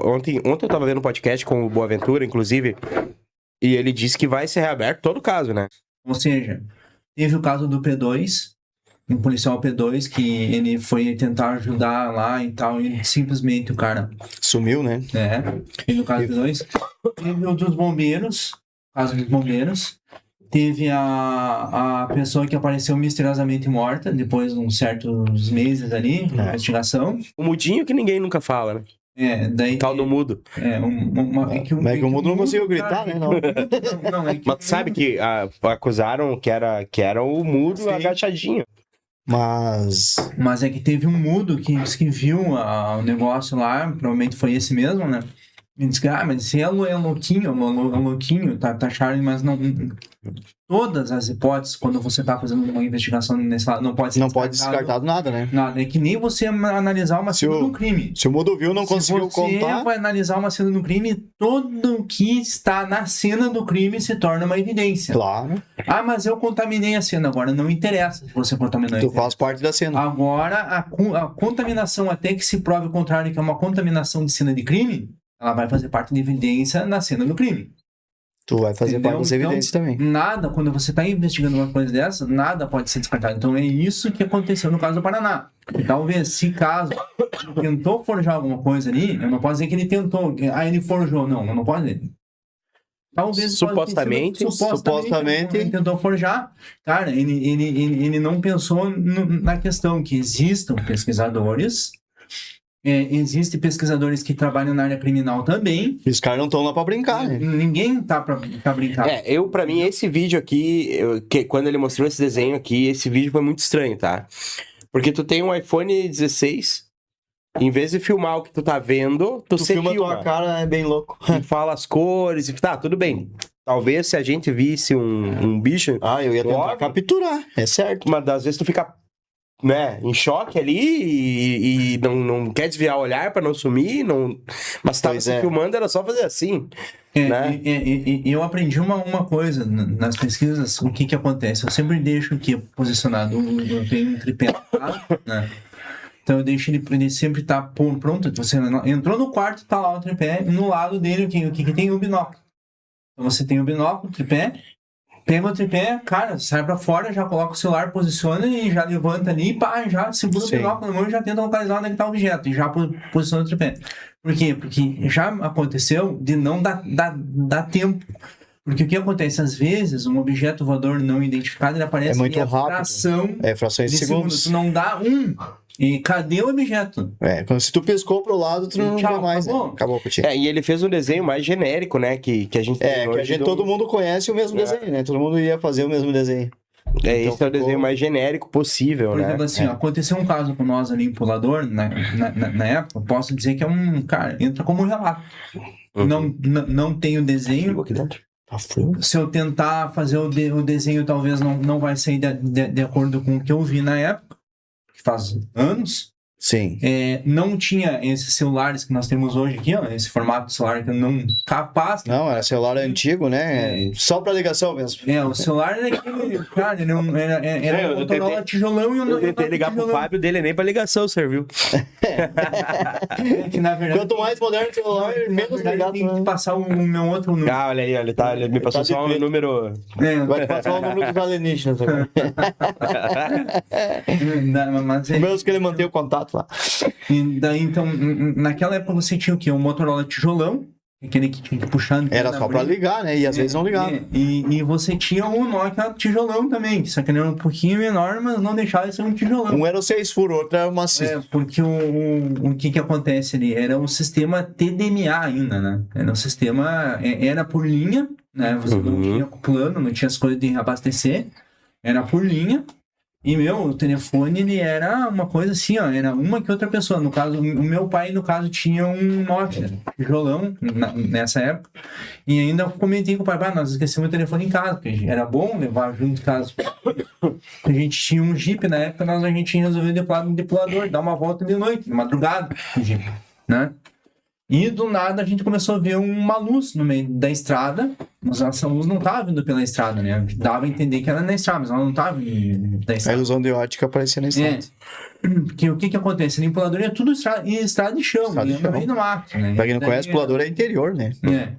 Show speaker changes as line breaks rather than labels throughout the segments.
Ontem eu tava vendo um podcast com o Boaventura, inclusive, e ele disse que vai ser reaberto todo o caso, né?
Ou seja, teve o caso do P2, um policial P2, que ele foi tentar ajudar lá e tal, e simplesmente o cara...
Sumiu, né?
Teve o caso do P2. Teve o dos bombeiros, caso dos bombeiros. Teve a pessoa que apareceu misteriosamente morta, depois de uns certos meses ali, de investigação.
O mudinho que ninguém nunca fala, né?
Daí...
Tal do mudo.
Mas que o mudo não conseguiu gritar, né? Não.
Mas tu sabe que acusaram que era o mudo agachadinho.
Mas
é que teve um mudo que disse que viu o negócio lá, provavelmente foi esse mesmo, né? Ele disse que, mas esse é louquinho, tá Charlie, mas não... Todas as hipóteses, quando você tá fazendo uma investigação nesse lado, não pode ser
descartado nada, né?
Nada, é que nem você analisar uma cena do crime.
Se o mudo viu, não conseguiu contar...
Se você vai analisar uma cena do crime, tudo que está na cena do crime se torna uma evidência.
Claro.
Mas eu contaminei a cena, agora não interessa se você contaminou.
Tu faz parte da cena.
Agora, a contaminação, até que se prove o contrário, que é uma contaminação de cena de crime, ela vai fazer parte de evidência na cena do crime.
Tu vai fazer parte das evidências também.
Nada, quando você está investigando uma coisa dessa, nada pode ser descartado. Então é isso que aconteceu no caso do Paraná. Talvez, se caso ele tentou forjar alguma coisa ali, eu não posso dizer que ele tentou, ele forjou, não pode dizer. Talvez
supostamente
ele tentou forjar. Cara, ele não pensou na questão que existam pesquisadores. Existem pesquisadores que trabalham na área criminal também.
Os caras não estão lá pra brincar, né?
Ninguém tá pra brincar.
Pra mim, esse vídeo aqui, quando ele mostrou esse desenho aqui, esse vídeo foi muito estranho, tá? Porque tu tem um iPhone 16, em vez de filmar o que tu tá vendo, tu
filma a tua cara, é bem louco.
E fala as cores, tá, tudo bem. Talvez se a gente visse um bicho...
eu ia tentar capturar, é certo.
Mas às vezes tu fica... né, em choque ali e não quer desviar o olhar pra não sumir, mas tava se filmando, era só fazer assim, né?
Eu aprendi uma coisa nas pesquisas, o que acontece, eu sempre deixo aqui posicionado, eu tenho um tripé, né? Então eu deixo ele sempre tá pronto, você entrou no quarto, tá lá o tripé, e no lado dele o que tem? O binóculo. Então você tem o binóculo, o tripé, pega o tripé, cara, sai pra fora, já coloca o celular, posiciona e já levanta ali, pá, já segura o binóculo na mão e já tenta localizar onde é que tá o objeto, e já posiciona o tripé. Por quê? Porque já aconteceu de não dar tempo. Porque o que acontece, às vezes, um objeto voador não identificado, ele aparece
muito
em
rápido. Frações de segundos.
Tu não dá e cadê o objeto?
Quando se tu piscou pro lado, tu não vê mais,
acabou.
Né? Acabou contigo.
E ele fez um desenho mais genérico, né? Que a gente tem hoje
todo mundo conhece o mesmo desenho, né? Todo mundo ia fazer o mesmo desenho.
Então, esse é o desenho mais genérico possível,
por exemplo, assim, aconteceu um caso com nós ali em Pulador, na época, posso dizer que cara, entra como um relato. Não tem o desenho. Se eu tentar fazer o desenho, talvez não vai sair de acordo com o que eu vi na época, que faz anos.
Sim.
Não tinha esses celulares que nós temos hoje aqui, esse formato de celular que não capaz.
Não, era celular antigo, né? Só pra ligação mesmo.
O celular era aquele, cara, era um Motorola tijolão e
eu tentei ligar pro Fábio dele, nem pra ligação serviu.
Que, na verdade,
quanto mais moderno o celular, menos ligado.
Tem que passar o meu outro número.
Olha aí, ele me passou só o número.
Vai te passar o número dos alienígenas agora. Mesmo que ele mantenha o contato lá.
E daí, então, naquela época você tinha o quê? Um Motorola tijolão, aquele que tinha que puxar.
Era só pra ligar, né? E às vezes não ligava.
E você tinha um Nokia tijolão também, só que ele era um pouquinho menor, mas não deixava de ser um tijolão.
Um era o 6 furos, o outro era uma
porque o que acontece ali? Era um sistema TDMA ainda, né? Era um sistema, era por linha, né? Você não tinha plano, não tinha as coisas de abastecer, era por linha. E o telefone, ele era uma coisa assim, era uma que outra pessoa. No caso, o meu pai, no caso, tinha um Nokia, tijolão, nessa época. E ainda comentei com o pai, nós esquecemos o telefone em casa, porque era bom levar junto em casa. A gente tinha um Jeep na época, a gente resolveu depular um depulador, dar uma volta de noite, de madrugada, com o Jeep, né? E do nada a gente começou a ver uma luz no meio da estrada, mas essa luz não estava vindo pela estrada, né? Dava a entender que era na estrada, mas ela não estava vindo da
A
estrada.
ilusão de ótica aparecia na
É,
estrada.
porque o que acontece? O pulador é tudo estrada de chão,
Estrada de
e é no
chão.
meio do mato, né?
Pra quem não
Daí-
conhece, pulador é interior, né?
É.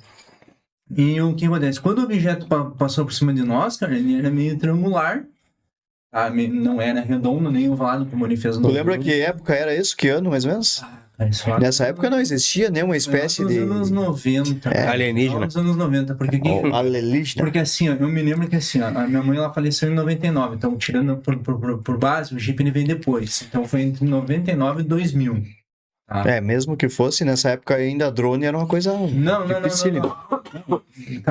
E o que acontece? Quando o objeto passou por cima de nós, cara, ele era meio triangular, tá? Não era redondo nem ovalado, como ele fez no
Tu lembra
jogo.
que época era isso? Que ano, mais ou menos?
Cara, isso lá-
Nessa época não existia nenhuma espécie
nos
de
anos 90. cara.
Alienígena.
Nos anos 90,
alienígena.
porque assim, ó, eu me lembro que assim, ó, a minha mãe ela faleceu em 99, então tirando por base, o Jeep ele veio depois. Então foi entre 99 e 2000. Tá?
É, mesmo que fosse, nessa época ainda drone era uma coisa
Não,
dificílima.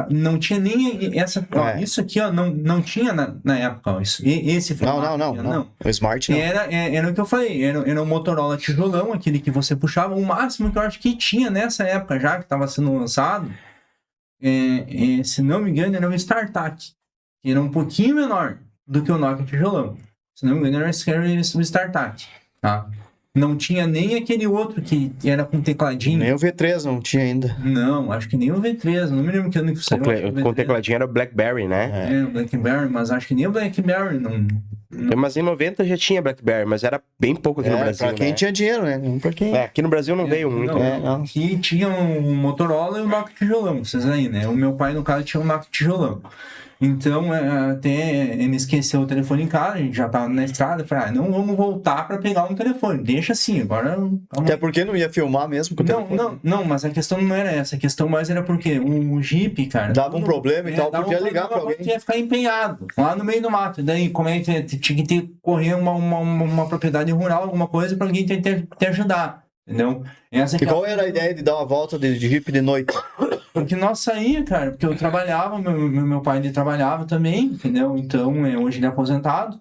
não tinha nem essa. Ó,
É.
isso aqui, ó, não tinha na época, ó, esse formato.
Não. O Smart não.
Era o que eu falei, era um Motorola tijolão, aquele que você puxava. O máximo que eu acho que tinha nessa época já, que estava sendo lançado, se não me engano, era o StarTAC, que era um pouquinho menor do que o Nokia tijolão. Se não me engano, era o StarTAC, tá? Não tinha nem aquele outro que era com tecladinho.
Nem o V3 não tinha ainda.
Não, acho que nem o V3, não me lembro que ano que saiu. acho que o
Com
V3
tecladinho era o BlackBerry, né?
É, o BlackBerry, mas acho que nem o BlackBerry não.
Mas em 90 já tinha BlackBerry, mas era bem pouco aqui no Brasil,
Pra quem
né?
tinha dinheiro, né? Não pra quem.
Aqui no Brasil não veio muito.
Não,
não.
Aqui tinha um Motorola e um Nokia tijolão, vocês aí, né? O meu pai, no caso, tinha um Nokia tijolão. Então, até ele esqueceu o telefone em casa, a gente já tava na estrada, falei, não vamos voltar pra pegar um telefone, deixa assim, agora... vamos-
Até porque não ia filmar mesmo com o telefone.
Não, mas a questão não era essa, a questão mais era porque o Jeep, cara...
Dava um problema e tal,
dava
podia
um
ligar pra
problema,
alguém.
ia ficar empenhado, lá no meio do mato, daí como é que tinha que ter, correr uma propriedade rural, alguma coisa, pra alguém te ajudar, entendeu? Essa
E
que é
qual era a ideia de dar uma volta de Jeep de noite?
Porque nós saía, cara, porque eu trabalhava, meu pai ele trabalhava também, entendeu? Então, hoje ele é aposentado.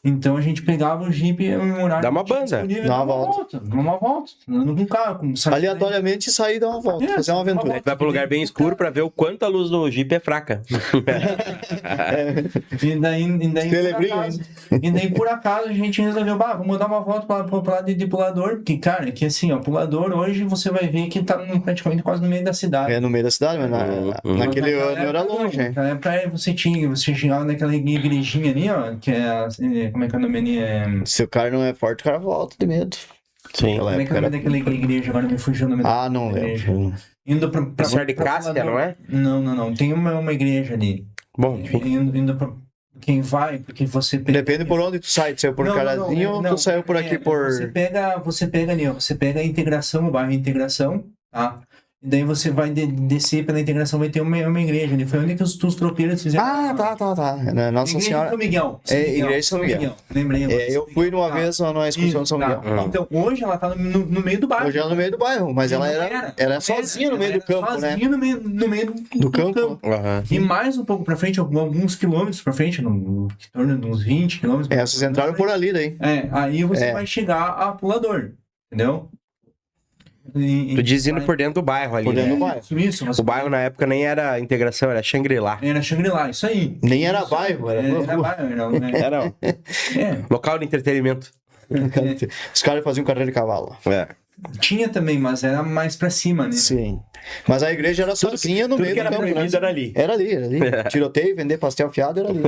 Então a gente pegava o Jeep em um horário.
Dá uma
que tinha
banda.
disponível,
Dá uma
dava
volta.
Dava uma volta. Andando com o carro.
Aleatoriamente sair e dar uma volta,
É,
fazer uma
uma
aventura.
volta.
Vai pro lugar bem escuro pra ver o quanto a luz do Jeep é fraca.
E daí,
Celebrinho,
por acaso, e daí, por acaso, a gente resolveu, vamos dar uma volta pro lado de pulador, porque, cara, que assim, ó, pulador hoje você vai ver que tá praticamente quase no meio da cidade.
É no meio da cidade, mas naquele
Naquela
ano era
época,
longe,
não.
né?
Naquela época você chegava naquela igrejinha ali, ó, que é, como é que é o nome ali?
Se o cara não é forte, o cara volta de medo.
Sim.
Naquela
Como é que é o
época
nome
era...
daquela igreja? Agora me fugiu o nome da
Ah, não
igreja.
lembro.
Indo pra
Senhor de Cássia,
Pulador.
não é?
Não. Tem uma igreja ali.
Bom, enfim.
Indo pra... Quem vai, porque você pega...
Depende por onde tu sai. Tu saiu por Carazinho ou tu saiu por aqui por...
Você pega ali, ó. Você pega a integração, o bairro Integração, tá? E daí você vai descer pela integração, vai ter uma igreja ali. Foi onde que os tropeiros fizeram.
Ah, tá. Nossa
Igreja
Senhora...
de São Miguel.
Igreja de São Miguel.
Lembrei agora.
Eu fui numa vez numa excursão de São Miguel.
Tá. Então, hoje ela tá no meio do bairro.
Hoje ela no meio do bairro, mas ela era sozinha no meio do campo, né?
Sozinha no meio
Do campo.
Aham.
E mais um pouco pra frente, alguns quilômetros pra frente, em torno de uns 20 quilômetros.
Vocês entraram por ali daí.
Aí você vai chegar a Pulador, entendeu?
Tu diz indo por dentro do bairro ali,
Por dentro
né?
do bairro.
Isso,
O bairro na época nem era integração, era Shangri-La.
Era Shangri-La, isso aí.
Nem era bairro, era
Era
rua.
bairro,
Era ó, local de entretenimento.
Os caras faziam carreira de cavalo.
É.
Tinha também, mas era mais pra cima, né?
Sim. Mas a igreja era sozinha no
Tudo
meio
que
do
era
campo.
proibido era ali.
Era ali. Tiroteio, vender pastel fiado era ali.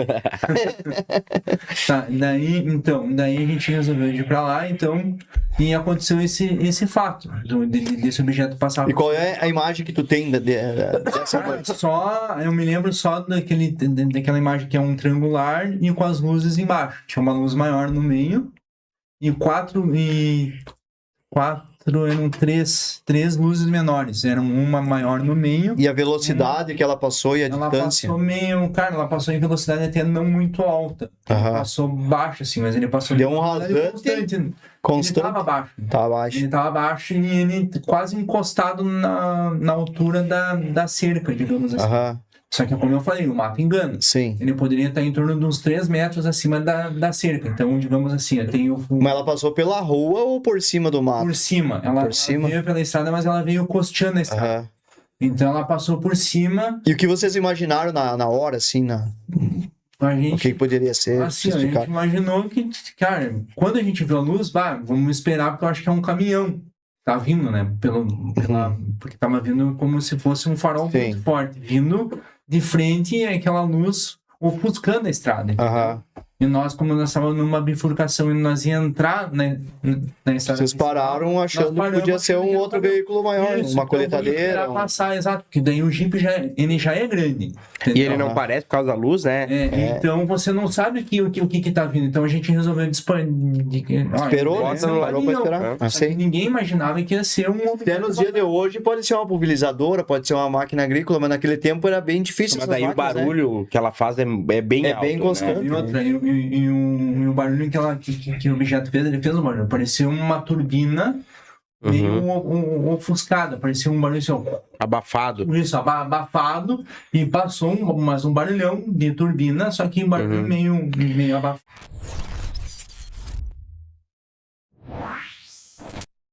Tá, daí a gente resolveu ir pra lá, então, e aconteceu esse fato, desse objeto passar.
E qual é a imagem que tu tem dessa
Cara,
coisa?
eu me lembro só daquela imagem que é um triangular e com as luzes embaixo. Tinha uma luz maior no meio e quatro eram três luzes menores. Eram uma maior no meio.
E a velocidade que ela passou e a
Ela
distância.
ela passou em velocidade até não muito alta. Ele
Aham.
passou baixo, assim, mas ele passou
Deu
em
um
velocidade
rasante
Ele
constante.
tava baixo.
Tá abaixo.
Ele tava baixo e ele quase encostado na altura da cerca, digamos assim.
Aham.
Só que, como eu falei, o mato engana.
Sim.
Ele poderia estar em torno de uns 3 metros acima da cerca. Então, digamos assim, tem
Mas ela passou pela rua ou por cima do mato?
por cima. Ela
cima?
veio pela estrada, mas ela veio costeando a estrada.
Aham.
Então, ela passou por cima.
E o que vocês imaginaram na hora, assim,
A
o
gente,
que poderia ser?
assim, a gente
explicar?
imaginou que, cara, quando a gente viu a luz, vamos esperar, porque eu acho que é um caminhão. tá vindo, né? Porque tava vindo como se fosse um farol
Sim.
muito forte. Vindo de frente e aquela luz ofuscando a estrada.
Aham.
E nós, como nós estávamos numa bifurcação e nós ia entrar, né, na estrada.
Vocês pararam achando que podia ser um outro veículo maior,
Isso,
uma
então
coletadeira.
vamos passar, exato, porque daí o Jeep ele já é grande.
E ele
entendeu?
não parece por causa da luz, né?
Então você não sabe o que tá vindo. Então a gente resolveu expandir.
Esperou, né?
Bota no
Parou pra esperar.
É.
Assim.
Ninguém imaginava que ia ser um
Até nos dias de hoje pode ser uma pulverizadora, pode ser uma máquina agrícola, mas naquele tempo era bem difícil.
Mas
essas
daí o
máquinas, né?
barulho que ela faz é bem
É
alto.
bem
né?
constante.
E outra, e o barulho que o objeto fez, ele fez um barulho. Parecia uma turbina meio ofuscada. Parecia um barulho assim, ó,
Abafado.
isso, abafado. E passou um barulhão de turbina, só que um barulho meio abafado.